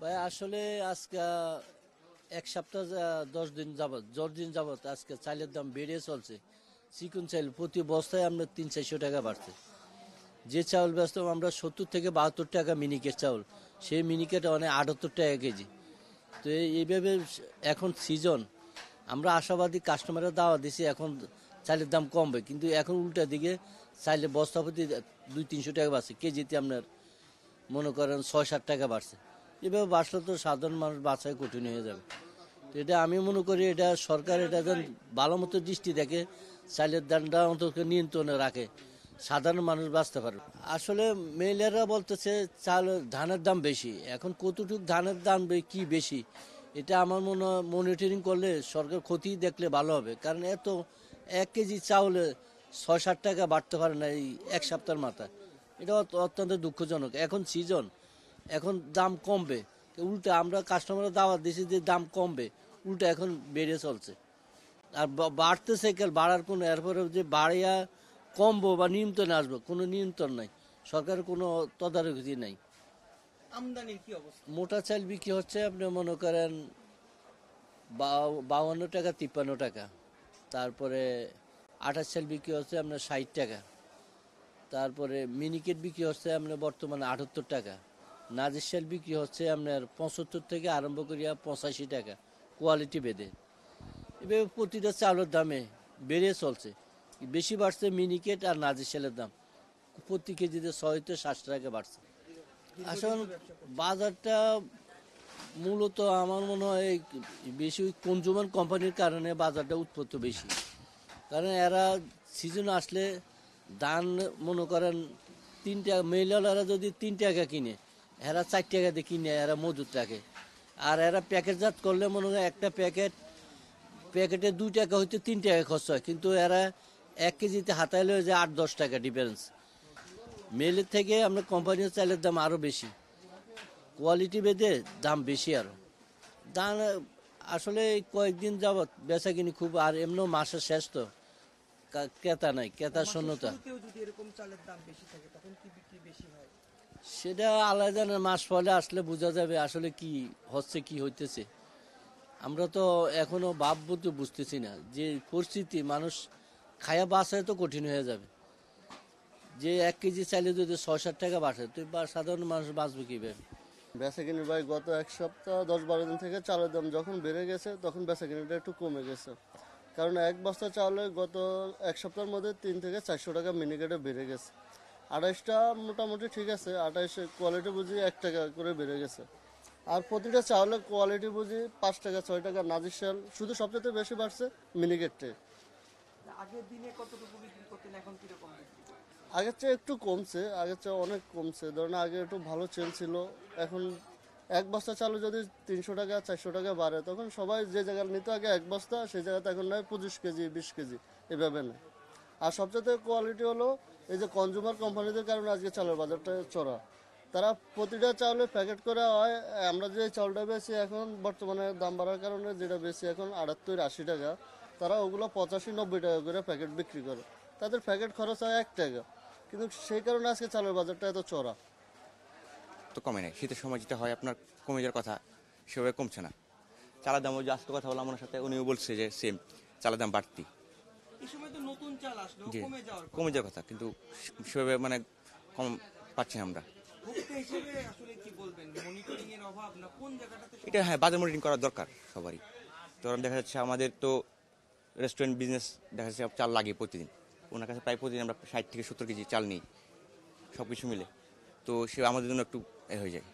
ভাই আসলে আজকে এক সপ্তাহ 10 দিন যাবত আজকে চালের দাম বেড়ে চলছে। চিকন চাল প্রতি বস্তায় আমরা 300-400 টাকা বাড়ছে। যে চাউল ব্যস্ত আমরা 70 থেকে 72 টাকা মিনিকেট চাউল, সেই মিনিকেট অনেক 78 টাকা কেজি। তো এইভাবে এখন সিজন, আমরা আশাবাদী কাস্টমারের দাওয়া দিছি এখন চালের দাম কমবে, কিন্তু এখন উল্টা দিকে চাইলে বস্তা প্রতি 200-300 টাকা বাড়ছে, কেজিতে আপনার মনে করেন 6-7 টাকা বাড়ছে। এভাবে বাড়লে তো সাধারণ মানুষ বাঁচাই কঠিন হয়ে যাবে। তো এটা আমি মনে করি এটা সরকার এটা যেন ভালো মতো দৃষ্টি দেখে চালের দামটা অন্তত নিয়ন্ত্রণে রাখে, সাধারণ মানুষ বাঁচতে পারে। আসলে মহিলারা বলতেছে চাল ধানের দাম বেশি, এখন কতটুকু ধানের দাম কি বেশি এটা আমার মনে হয় মনিটরিং করলে সরকার ক্ষতি দেখলে ভালো হবে। কারণ এত 1 কেজি চাউলে 6-7 টাকা বাড়তে পারে না এই এক সপ্তাহের মাথায়, এটা অত্যন্ত দুঃখজনক। এখন সিজন, এখন দাম কমবে, উল্টা আমরা কাস্টমারের দাওয়াত দিছি যে দাম কমবে, উল্টা এখন বেড়ে চলছে। আর বাড়তেছে কাল বাড়ার কোনো এরপরে যে বাড়িয়া কমবো বা নিয়ন্ত্রণে আসবো কোনো নিয়ন্ত্রণ নাই, সরকারের কোনো তদারকি নাই। আমদানির কি অবস্থা? মোটা চাল বিক্রি হচ্ছে আপনি মনে করেন 52 টাকা 53 টাকা, তারপরে আঠাশ চাল বিক্রি হচ্ছে আপনার 60 টাকা, তারপরে মিনিকেট বিক্রি হচ্ছে আপনার বর্তমানে 78 টাকা, নাজির চাল বিক্রি হচ্ছে আপনার 75 থেকে আরম্ভ করিয়া 85 টাকা, কোয়ালিটি ভেদে। এভাবে প্রতিটা চাউলের দামে বেড়ে চলছে। বেশি বাড়ছে মিনিকেট আর নাজির চালের দাম, প্রতি কেজিতে 6-7 টাকা বাড়ছে। আসলে বাজারটা মূলত আমার মনে হয় বেশি কনজিউমার কোম্পানির কারণে বাজারটা উৎপত্তি বেশি। কারণ এরা সিজন আসলে ধান মনে করেন 3 টাকা, মেলারা যদি 3 টাকা কিনে, এরা 4 টাকা দিয়ে কিনে এরা মজুত রাখে। আর এরা প্যাকেটজাত করলে মনে হয় একটা প্যাকেটে 2 টাকা হইতে 3 টাকা খরচ হয়, কিন্তু এরা 1 কেজিতে হাতাইলে হয়ে যায় 8-10 টাকা ডিফারেন্স। মেলের থেকে আমরা কোম্পানির চালের দাম আরও বেশি, কোয়ালিটি বেঁধে দাম বেশি আরও। দাম আসলে কয়েকদিন যাবৎ বেচা কিনি খুব, আর এমনিও মাসের শেষ তো ক্রেতা নাই, ক্রেতার শূন্যতা। যদি এরকম চালের দাম বেশি থাকে তখন কি বিক্রি বেশি হয়? সেটা আলাদা জানার, মাস ফলে আসলে বোঝা যাবে আসলে কি হচ্ছে কি হইতেছে। আমরা তো এখনো ভাববো বুঝতেছি না যে পরিস্থিতি, মানুষ খায়া বাঁচায় তো কঠিন হয়ে যাবে। যে 1 কেজি চাইলে যদি 6-7 টাকা বাড়ে তো সাধারণ মানুষ বাঁচবে কিভাবে? বেচাকিনি ভাই গত এক সপ্তাহ 10-12 দিন থেকে চালের দাম যখন বেড়ে গেছে তখন বেচাকিনিটা একটু কমে গেছে। কারণ এক বস্তা চাউলে গত এক সপ্তাহের মধ্যে 3 থেকে 400 টাকা মিনিকেটে বেড়ে গেছে। 28টা মোটামুটি ঠিক আছে, 28 কোয়ালিটি বুঝি 1 টাকা করে বেড়ে গেছে। আর প্রতিটা চাউলের কোয়ালিটি বুঝি 5 টাকা 6 টাকা নাজির চাল, শুধু সবচেয়ে বেশি বাড়ছে মিনিকেটে। আগের দিনে কতটুকু বিক্রি করতেন, এখন কিরকম বিক্রি করেন? আগের চেয়ে একটু কমছে, আগের চেয়ে অনেক কমছে। ধরেন আগে একটু ভালো চেল ছিল, এখন এক বস্তা চালু যদি 300 টাকা 400 টাকা বাড়ে, তখন সবাই যে জায়গায় নিত আগে এক বস্তা, সেই জায়গাতে এখন নেয় 25 কেজি 20 কেজি এভাবে নেয়। আর সবচেয়ে কোয়ালিটি হলো এই যে কনজিউমার কোম্পানিদের কারণে আজকে চালের বাজারটা চড়া। তারা প্রতিটা চাউলে প্যাকেট করে হয়, আমরা যে চাউলটা বেশি এখন বর্তমানে দাম বাড়ার কারণে যেটা বেশি এখন 78-80 টাকা, তারা ওগুলো 85-90 টাকা করে প্যাকেট বিক্রি করে। তাদের প্যাকেট খরচ হয় 1 টাকা, কিন্তু সেই কারণে আজকে চালের বাজারটা এত চড়া। তো কমে নাই, শীতের সময় যেটা হয় আপনার কমে যাওয়ার কথা সেভাবে কমছে না। চালের দাম, ওই যে আজকে কথা বললাম ওনার সাথে, উনিও বলছে যে সেম চালের দাম বাড়তি। এই সময় তো নতুন চাল আসলো, জি, কমে যাওয়ার কথা, কিন্তু সেভাবে মানে কম পাচ্ছি না আমরা। ভোক্তা হিসেবে আসলে কি বলবেন, মনিটরিং এর অভাব না কোন জায়গাটাতে? এটা হ্যাঁ, বাজার মনিটরিং করা দরকার সবারই। তো দেখা যাচ্ছে আমাদের তো রেস্টুরেন্ট বিজনেস, দেখা যাচ্ছে চাল লাগে প্রতিদিন। ওনার কাছে প্রায় প্রতিদিন আমরা 60 থেকে 70 কেজি চাল নিই সব কিছু মিলে। তো সে আমাদের জন্য একটু হয়ে যায়।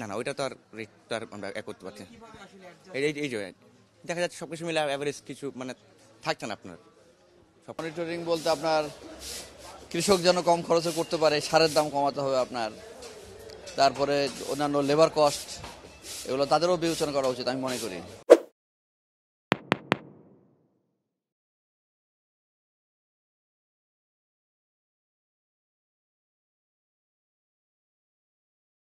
না, ওইটা তো আর রেট তো আর আমরা করতে পারছি না। এই যে দেখা যাচ্ছে সব কিছু মিলে অ্যাভারেজ কিছু মানে থাকছে না আপনার। মনিটরিং বলতে আপনার কৃষক যেন কম খরচে করতে পারে, সারের দাম কমাতে হবে আপনার, তারপরে অন্যান্য লেবার কস্ট, এগুলো তাদেরও বিবেচনা করা উচিত আমি মনে করি।